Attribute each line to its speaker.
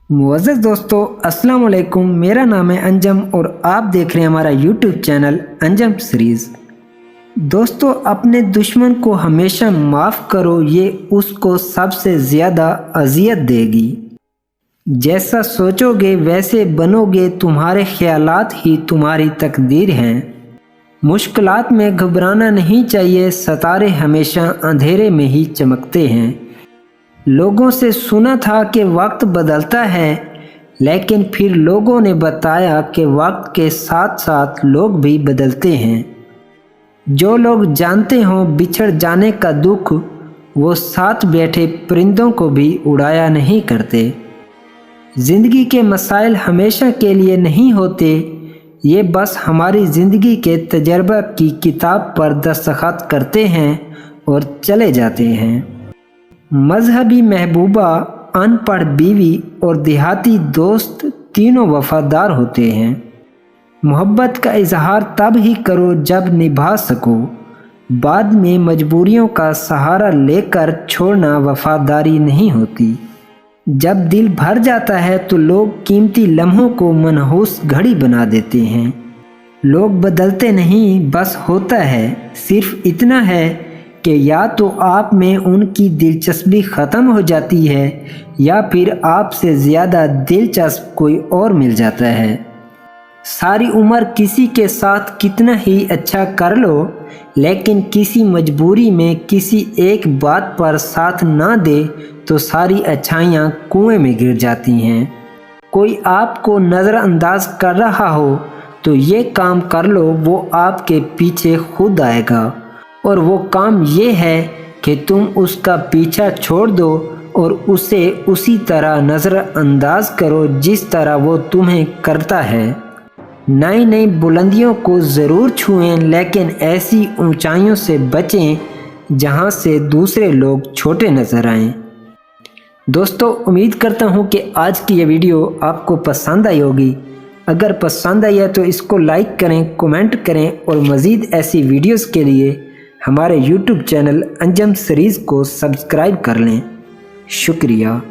Speaker 1: मुअज़्ज़ज़ दोस्तों, अस्सलाम वालेकुम। मेरा नाम है अंजम और आप देख रहे हैं हमारा यूट्यूब चैनल अंजम सीरीज़। दोस्तों, अपने दुश्मन को हमेशा माफ़ करो, ये उसको सबसे ज़्यादा अज़ियत देगी। जैसा सोचोगे वैसे बनोगे, तुम्हारे ख्यालात ही तुम्हारी तकदीर हैं। मुश्किलात में घबराना नहीं चाहिए, सितारे हमेशा अंधेरे में ही चमकते हैं। लोगों से सुना था कि वक्त बदलता है, लेकिन फिर लोगों ने बताया कि वक्त के साथ साथ लोग भी बदलते हैं। जो लोग जानते हों बिछड़ जाने का दुख, वो साथ बैठे परिंदों को भी उड़ाया नहीं करते। ज़िंदगी के मसाइल हमेशा के लिए नहीं होते, ये बस हमारी ज़िंदगी के तजर्बा की किताब पर दस्तखत करते हैं और चले जाते हैं। मजहबी महबूबा, अनपढ़ बीवी और देहाती दोस्त तीनों वफादार होते हैं। मोहब्बत का इजहार तब ही करो जब निभा सको, बाद में मजबूरियों का सहारा लेकर छोड़ना वफादारी नहीं होती। जब दिल भर जाता है तो लोग कीमती लम्हों को मनहूस घड़ी बना देते हैं। लोग बदलते नहीं, बस होता है सिर्फ इतना है कि या तो आप में उनकी दिलचस्पी ख़त्म हो जाती है या फिर आपसे ज़्यादा दिलचस्प कोई और मिल जाता है। सारी उम्र किसी के साथ कितना ही अच्छा कर लो, लेकिन किसी मजबूरी में किसी एक बात पर साथ ना दे तो सारी अच्छाइयाँ कुएं में गिर जाती हैं। कोई आपको नज़रअंदाज कर रहा हो तो ये काम कर लो, वो आपके पीछे खुद आएगा। और वो काम ये है कि तुम उसका पीछा छोड़ दो और उसे उसी तरह नज़रअंदाज करो जिस तरह वो तुम्हें करता है। नई नई बुलंदियों को ज़रूर छुएं, लेकिन ऐसी ऊंचाइयों से बचें जहां से दूसरे लोग छोटे नज़र आएं। दोस्तों, उम्मीद करता हूं कि आज की ये वीडियो आपको पसंद आई होगी। अगर पसंद आई है तो इसको लाइक करें, कमेंट करें और मज़ीद ऐसी वीडियोस के लिए हमारे YouTube चैनल अंजम सीरीज़ को सब्सक्राइब कर लें। शुक्रिया।